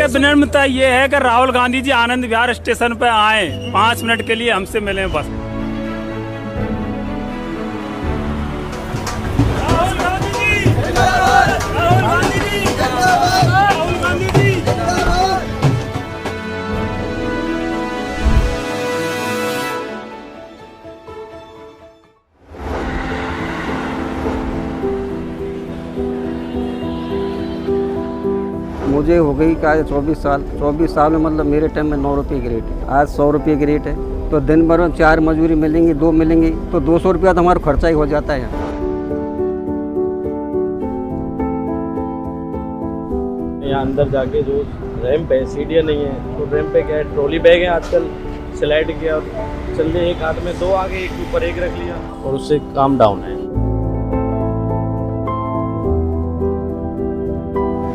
के विनम्रता ये है कि राहुल गांधी जी आनंद विहार स्टेशन पे आए, 5 मिनट के लिए हमसे मिले बस। राहुल गांधी जी, राहुल गांधी जी, राहुल गांधी जी। मुझे हो गई क्या 24 साल। 24 साल में मतलब मेरे टाइम में 9 रुपये की रेट है, आज 100 रुपये की रेट है। तो दिन भर में 4 मजदूरी मिलेंगी, 2 मिलेंगी, तो 200 रुपया तो हमारा खर्चा ही हो जाता है। यहाँ अंदर जाके जो रैंप है, सीढ़ियाँ नहीं है, तो रैंप पे क्या है, ट्रॉली बैग है आजकल, स्लाइड किया और चलने एक हाथ में 2 आगे एक ऊपर एक रख लिया और उससे काम डाउन है।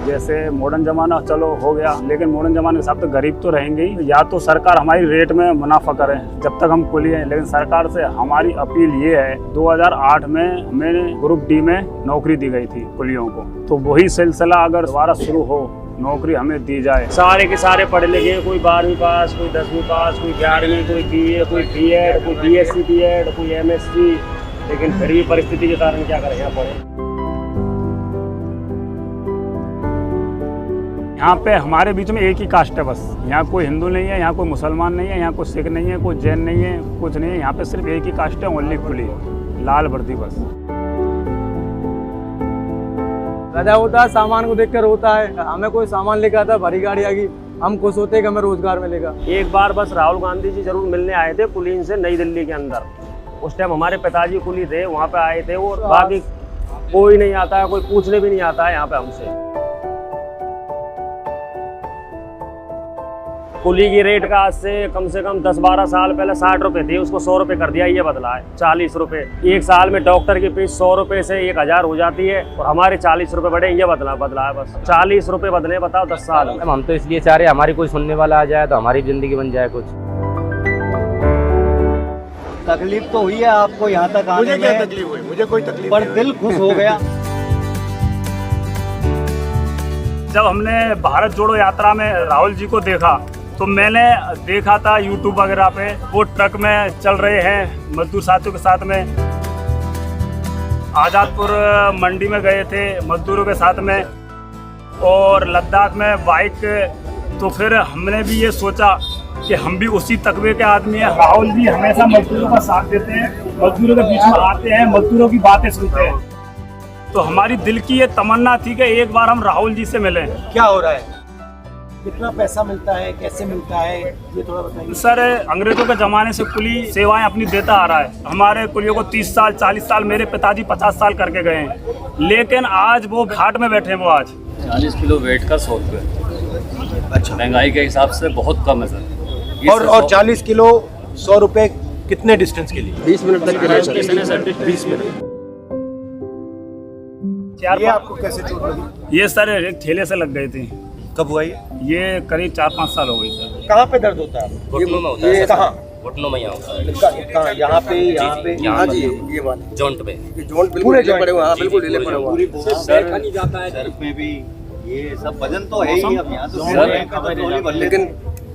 जैसे मॉडर्न जमाना चलो हो गया, लेकिन मॉडर्न जमाने के हिसाब से गरीब तो रहेंगे ही। या तो सरकार हमारी रेट में मुनाफा करे जब तक हम कुली हैं, लेकिन सरकार से हमारी अपील ये है, 2008 में हमें ग्रुप डी में नौकरी दी गई थी कुलियों को, तो वही सिलसिला अगर दोबारा शुरू हो, नौकरी हमें दी जाए। सारे के सारे पढ़े लिखे, कोई 12वीं पास, कोई 10वीं पास, कोई 11वीं, कोई BA, कोई BEd, कोई BSc BEd, कोई MSc, लेकिन फिर भी परिस्थिति के कारण क्या करें, यहाँ पढ़े। यहाँ पे हमारे बीच में एक ही कास्ट है बस। यहाँ कोई हिंदू नहीं है, यहाँ कोई मुसलमान नहीं है, यहाँ कोई सिख नहीं है, कोई जैन नहीं है, कुछ नहीं है। यहाँ पे सिर्फ एक ही कास्ट है, ओनली कुली, लाल वर्दी बस। गधा होता है, सामान को देखकर होता है। हमें कोई सामान लेकर आता है, भारी गाड़ी आ गई, हम खुश होते हैं कि हमें रोजगार मिलेगा। एक बार बस राहुल गांधी जी जरूर मिलने आए थे कुलीन से नई दिल्ली के अंदर। उस टाइम हमारे पिताजी कुली थे, वहाँ पे आए थे, और बाकी कोई नहीं आता है, कोई पूछने भी नहीं आता है यहाँ पे हमसे। कुली की रेट का आज से कम 10-12 साल पहले 60 रुपए थी, उसको 100 रुपए कर दिया, ये बदला है 40 रुपए। एक साल में डॉक्टर की फीस 100 रुपए से 1000 हो जाती है, और हमारे 40 रुपए बढ़े, ये बदला है बस। 40 रुपए बदले, बताओ 10 साल में। हम तो इसलिए चाह रहे हैं हमारी कोई सुनने वाला आ जाए तो हमारी जिंदगी बन जाए कुछ। तकलीफ तो हुई है आपको यहाँ तक आने में। मुझे क्या तकलीफ हुई? मुझे कोई तकलीफ पर दिल खुश हो गया। जब हमने भारत जोड़ो यात्रा में राहुल जी को देखा, तो मैंने देखा था यूट्यूब वगैरह पे, वो ट्रक में चल रहे हैं मजदूर साथियों के साथ में। आज़ादपुर मंडी में गए थे मजदूरों के साथ में, और लद्दाख में बाइक। तो फिर हमने भी ये सोचा कि हम भी उसी तकबे के आदमी हैं। राहुल जी हमेशा मजदूरों का साथ देते हैं, मजदूरों के बीच में आते हैं, मजदूरों की बातें सुनते हैं। तो हमारी दिल की ये तमन्ना थी कि एक बार हम राहुल जी से मिलें। क्या हो रहा है? कितना पैसा मिलता है, कैसे मिलता है, ये थोड़ा बताइए। सर, अंग्रेजों के ज़माने से कुली सेवाएं अपनी देता आ रहा है। हमारे कुलियों को 30 साल 40 साल, मेरे पिताजी 50 साल करके गए हैं, लेकिन आज वो घाट में बैठे हैं। वो आज 40 किलो वेट का 100 रुपये। अच्छा, महंगाई के हिसाब से बहुत कम है सर। और 40 किलो 100 रुपये कितने डिस्टेंस के लिए? 20 मिनट तक 20 मिनट। ये आपको कैसे चोट लगी? ये सर एक ठेले से लग गई थी। कब हुआ ये? ये करीब 4-5 साल हो गई सर। कहाँ पे दर्द होता है? घुटनों में होता है। कहाँ? घुटनों में यहाँ होता है। कहाँ? यहाँ पे, यहाँ पे, यहाँ जी, ये वाले जॉइंट पे। जोन बिल्कुल ढीले पड़े हुए हैं। हाँ, बिल्कुल ढीले पड़े हुए हैं। सर में भी ये सब वजन तो है ही, अब यहाँ तो लेकिन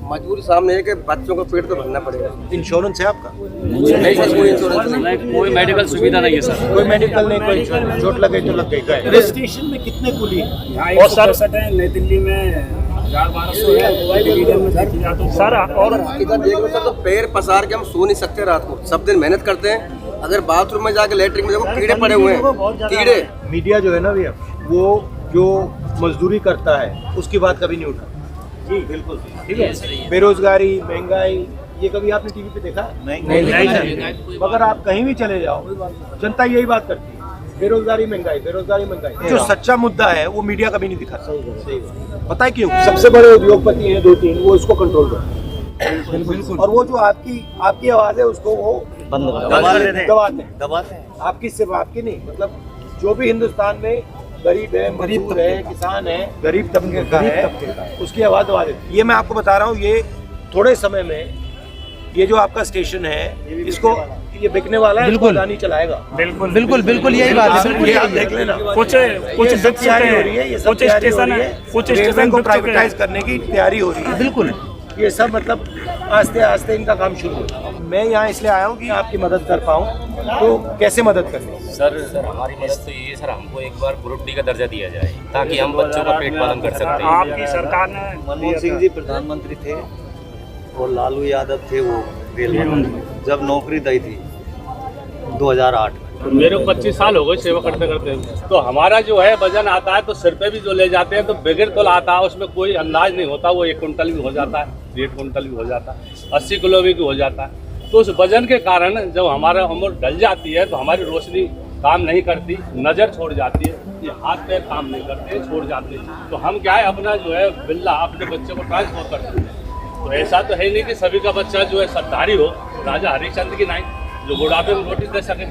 मजबूरी सामने है कि बच्चों का पेट तो भरना पड़ेगा। इंश्योरेंस है आपका? नहीं सर, कोई इंश्योरेंस नहीं, कोई मेडिकल सुविधा नहीं है सर। कोई मेडिकल नहीं, कोई इंश्योरेंस। चोट लग गई तो लग गई। स्टेशन में कितने कुली हैं? और सर नई दिल्ली में 1200 है, डिवीजन में तो सर। और इधर देख लो सर, तो पैर पसार के हम सो नहीं सकते रात को, सब दिन मेहनत करते हैं। अगर बाथरूम में जाके लेटरिन में देखो, कीड़े पड़े हुए हैं, कीड़े। मीडिया जो है ना भैया, वो जो मजदूरी करता है उसकी बात कभी नहीं उठा। जी बिल्कुल, ठीक है। बेरोजगारी, महंगाई, ये कभी आपने टीवी पे देखा? नहीं। मगर आप कहीं भी चले जाओ, जनता यही बात करती है, बेरोजगारी महंगाई, बेरोजगारी महंगाई। जो सच्चा मुद्दा है वो मीडिया कभी नहीं दिखाता। सही पता है क्यों? सबसे बड़े उद्योगपति हैं 2-3, वो इसको कंट्रोल करते हैं, और वो जो आपकी आवाज है उसको वो दबाते हैं। आपकी सिर्फ आपकी नहीं, मतलब जो भी हिंदुस्तान में गरीब है, मजदूर है, किसान है, गरीब तबके का है, उसकी आवाज दबा देती है। ये मैं आपको बता रहा हूँ, ये थोड़े समय में ये जो आपका स्टेशन है इसको ये बिकने वाला है, बिल्कुल। इसको अदानी चलाएगा। बिल्कुल बिल्कुल यही बात है। ये आप देख लेना। कुछ ये सब तैयारी हो रही है, ये सब कुछ तैयारी हो स्टेशन रही है, है, कुछ रेलवे स्टेशन को बिक चुके हैं। प्राइवेटाइज करने की तैयारी हो रही है। बिल्कुल ये सब मतलब आस्ते आस्ते इनका काम शुरू हो। मैं यहाँ इसलिए आया हूँ कि आपकी मदद कर पाऊँ, तो कैसे मदद करनी? सर हमारी मदद तो ये सर, हमको एक बार ग्रुप डी का दर्जा दिया जाए ताकि हम बच्चों का पेट पालन कर सकते हैं। आपकी सरकार ने मनमोहन सिंह जी प्रधानमंत्री थे और लालू यादव थे वो रेल मंत्री, जब नौकरी दी थी 2008 में। मेरे को 25 साल हो गए सेवा करते करते, तो हमारा जो है वजन आता है तो सिर पे भी जो ले जाते हैं तो बगैर तोल आता है, उसमें कोई अंदाज नहीं होता, वो 1 कुंटल भी हो जाता है, 1.5 कुंटल भी हो जाता है, 80 किलो भी हो जाता है। तो उस वजन के कारण जब हमारा उम्र ढल जाती है तो हमारी रोशनी काम नहीं करती, नज़र छोड़ जाती है, ये हाथ पैर काम नहीं करते, छोड़ जाते हैं। तो हम क्या है अपना जो है बिल्ला अपने बच्चे को ट्रांसफर करते हैं। तो ऐसा तो है नहीं कि सभी का बच्चा जो है सरदारी हो, राजा हरिश्चंद्र की नहीं जो बुढ़ापे में रोटी दे सके।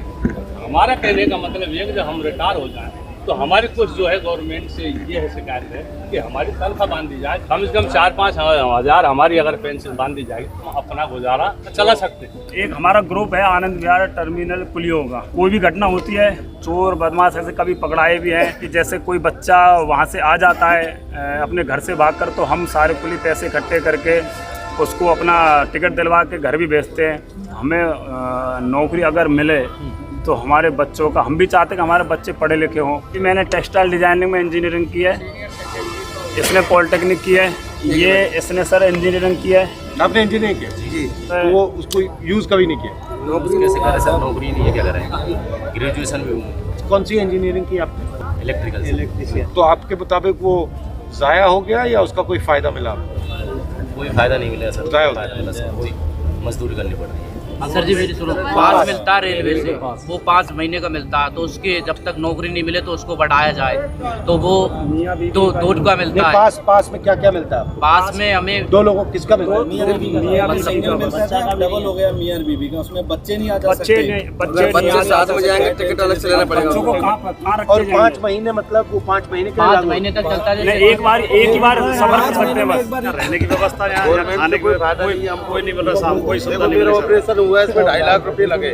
हमारा कहने का मतलब ये है कि जब हम रिटायर हो जाएं तो हमारी कुछ जो है गवर्नमेंट से ये है शिकायत है कि हमारी तनख्वाह बांध दी जाए, कम से कम 4-5 हज़ार हमारी अगर पेंशन बांध दी जाएगी तो हम अपना गुजारा चला सकते हैं। एक हमारा ग्रुप है आनंद विहार टर्मिनल कुलियों का। कोई भी घटना होती है, चोर बदमाश ऐसे कभी पकड़ाए भी हैं कि जैसे कोई बच्चा वहाँ से आ जाता है अपने घर से भागकर, तो हम सारे कुली पैसे इकट्ठे करके उसको अपना टिकट दिलवा के घर भी भेजते हैं। हमें नौकरी अगर मिले तो हमारे बच्चों का, हम भी चाहते हैं कि हमारे बच्चे पढ़े लिखे हों। मैंने टेक्सटाइल डिजाइनिंग में इंजीनियरिंग की है, इसने पॉलिटेक्निक की है, ये इसने सर इंजीनियरिंग की है। आपने इंजीनियरिंग किया जी, तो वो उसको यूज़ कभी नहीं किया? नौकरी कैसे करें सर, नौकरी नहीं है, क्या करें? ग्रेजुएशन में हूँ। कौन सी इंजीनियरिंग की आपने? इलेक्ट्रिकल। तो आपके मुताबिक वो ज़ाया हो गया या उसका कोई फ़ायदा मिला आपको? कोई फायदा नहीं मिला सर, ज़ाया हो फायदा मिला सर, कोई मजदूरी करनी पड़ रही है। सर जी मेरी सुनो, पास मिलता है रेलवे से, वो 5 महीने का मिलता है, तो उसके जब तक नौकरी नहीं मिले तो उसको बढ़ाया जाए, तो वो 2 का मिलता है। पास में क्या क्या मिलता है? पास में हमें 2 लोगों किसका मिलता है? डबल हो गया मियां और बीबी का, उसमें बच्चे नहीं आ जा बच्चे साथ में जाएंगे, टिकट अलग से लेना पड़ेगा। बच्चों को कहाँ रखे और जाएंगे? 5 महीने मतलब वो 5 महीने के लिए 5 लागू महीने तक चलता है। नहीं, एक ही बार सफर कर सकते हैं बस। रहने की व्यवस्था यहाँ खाने की कोई नहीं मिल रहा साहब, कोई सुविधा नहीं मिल रही। ऑपरेशन हुआ है, इसमें 2.5 लाख रुपए लगे।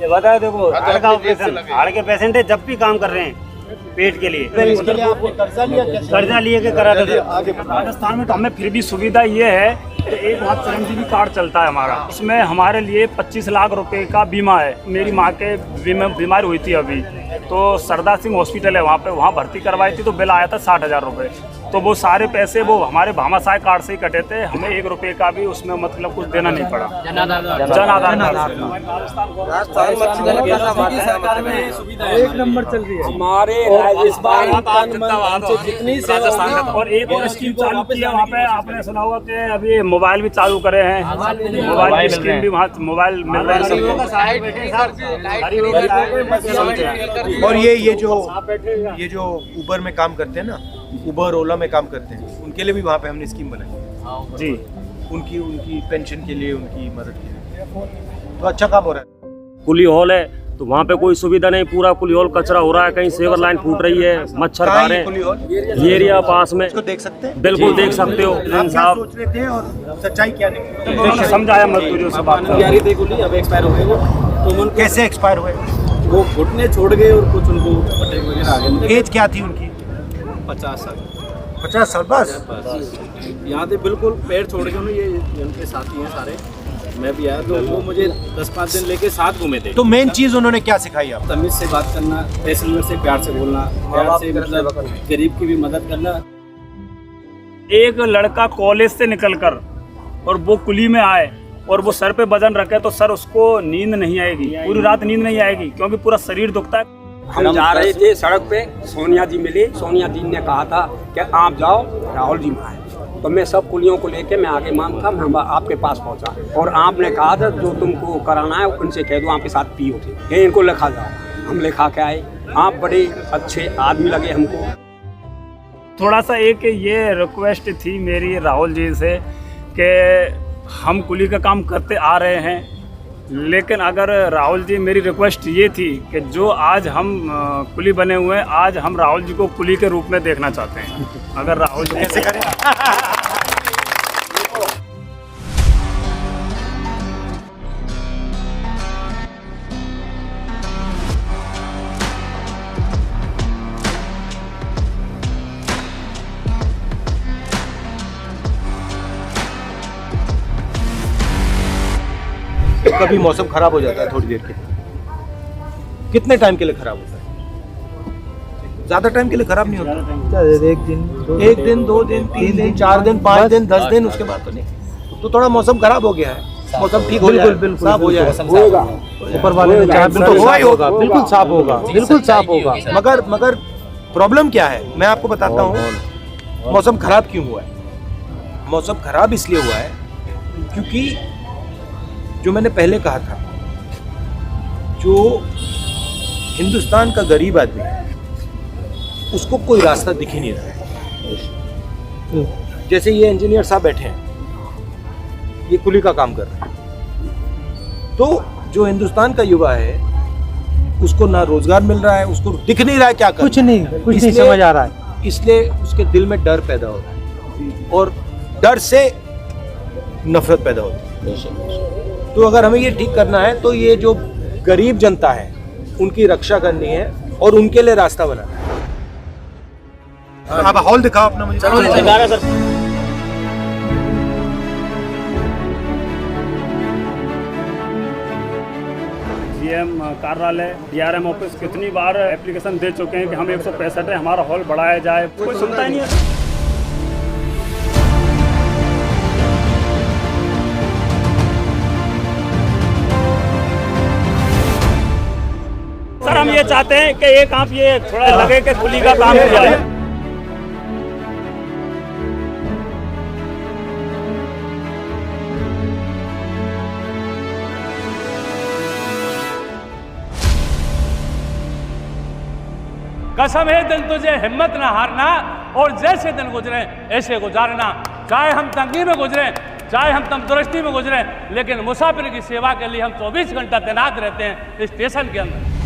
बता देखो, हार्ट का ऑपरेशन, हार्ट के पेशेंट है, जब भी काम कर रहे हैं पेट के लिए, इसके लिए आपने कर्जा लिया? कर्जा लिए के करा देते। राजस्थान में तो हमें फिर भी सुविधा ये है कि एक बार चिरंजीवी कार्ड चलता है हमारा, उसमें हमारे लिए 25 लाख रुपए का बीमा है। मेरी माँ के बीमारी हुई थी अभी, तो सरदार सिंह हॉस्पिटल है वहाँ पे, वहाँ भर्ती करवाई थी तो बिल आया था 60,000 रुपये। तो वो सारे पैसे वो हमारे भामाशाह कार्ड से ही कटे थे, हमें 1 रुपये का भी उसमें मतलब कुछ देना नहीं पड़ा। जन आधार एक नंबर चल रही है हमारे राजस्थान और एक और स्कीम चालू की है वहाँ पे, आपने सुना होगा कि अभी मोबाइल भी चालू करे हैं, मोबाइल की स्कीम भी वहाँ मोबाइल मिल रहा है। और ये जो उबर में काम करते हैं ना, उबर ओला में काम करते हैं, उनके लिए भी वहाँ पे हमने स्कीम बनाई जी, उनकी पेंशन के लिए, उनकी मदद के लिए। तो अच्छा काम हो रहा है। कुली हॉल है तो वहाँ पे कोई सुविधा नहीं, पूरा कुली हॉल कचरा हो रहा है, कहीं सेवर लाइन फूट रही है, मच्छर खा रहे हैं। ये एरिया पास में, इसको देख सकते हैं? बिल्कुल देख सकते हो। आप क्या सोच रहे थे और सच्चाई क्या निकली? समझाया मजदूरियों से बात तो कैसे एक्सपायर हुए? वो घुटने छोड़ गए और कुछ उनको अटैक वगैरह आ गए। एज क्या थी उनकी? 50 साल 50 साल बस? यहाँ से बिल्कुल पैर छोड़ के ये उनके साथी हैं सारे, मैं भी आया तो वो मुझे 10-5 दिन लेके साथ घूमे थे। तो मेन चीज उन्होंने क्या सिखाई आपको? तमीज से बात करना, पैसेंजर से प्यार से बोलना, प्यार से मतलब गरीब की भी मदद करना। एक लड़का कॉलेज से निकलकर और वो कुली में आए और वो सर पे वजन रखे तो सर उसको नींद नहीं आएगी, पूरी रात नींद नहीं आएगी, क्योंकि पूरा शरीर दुखता है। हम जा रहे थे सड़क पे, सोनिया जी मिली, सोनिया जी ने कहा था कि आप जाओ राहुल जी में आए, तो मैं सब कुलियों को लेके मैं आगे मान था, मैं आपके पास पहुंचा और आपने कहा था जो तुमको कराना है उनसे कह दो आपके साथ पियो थे, इनको लिखा जाओ। हम लिखा के आए, आप बड़े अच्छे आदमी लगे हमको। थोड़ा सा एक ये रिक्वेस्ट थी मेरी राहुल जी से कि हम कुली का काम करते आ रहे हैं, लेकिन अगर राहुल जी, मेरी रिक्वेस्ट ये थी कि जो आज हम कुली बने हुए हैं, आज हम राहुल जी को कुली के रूप में देखना चाहते हैं। अगर राहुल जी कैसे करें कभी मौसम खराब हो जाता है थोड़ी देर के लिए, कितने टाइम के लिए खराब होता है? ज्यादा टाइम के लिए खराब नहीं होता। एक दिन 2 दिन 3 दिन 4 दिन 5 दिन 10 दिन, उसके बाद तो नहीं। तो थोड़ा मौसम खराब हो गया है, मौसम ठीक हो जाए, साफ हो जाए, ऊपर वाले ने चाहा तो हुआ ही होगा, बिल्कुल साफ होगा, बिल्कुल साफ होगा। मगर प्रॉब्लम क्या है, मैं आपको बताता हूँ मौसम खराब क्यों हुआ है। मौसम खराब इसलिए हुआ है क्योंकि जो मैंने पहले कहा था, जो हिंदुस्तान का गरीब आदमी है उसको कोई रास्ता दिख ही नहीं रहा है। जैसे ये इंजीनियर साहब बैठे हैं, ये कुली का काम कर रहे हैं, तो जो हिंदुस्तान का युवा है उसको ना रोजगार मिल रहा है, उसको दिख नहीं रहा है क्या करना। कुछ नहीं समझ आ रहा है, इसलिए उसके दिल में डर पैदा हो रहा है और डर से नफरत पैदा होती है। तो अगर हमें ये ठीक करना है तो ये जो गरीब जनता है उनकी रक्षा करनी है और उनके लिए रास्ता बनाना है। आप हॉल दिखाओ अपना मुझे। जीएम कार्यालय, डीआरएम ऑफिस कितनी बार एप्लीकेशन दे चुके हैं कि हम 165 है, हमारा हॉल बढ़ाया जाए, कोई सुनता ही नहीं है। सर हम ये चाहते हैं कि एक आप ये थोड़ा लगे कि कुली का काम किया है। कसम है दिल तुझे हिम्मत ना हारना, और जैसे दिन गुजरे ऐसे गुजारना। चाहे हम तंगी में गुजरे, चाहे हम तंदुरुस्ती में गुजरे, लेकिन मुसाफिर की सेवा के लिए हम 24 घंटा तैनात रहते हैं स्टेशन के अंदर।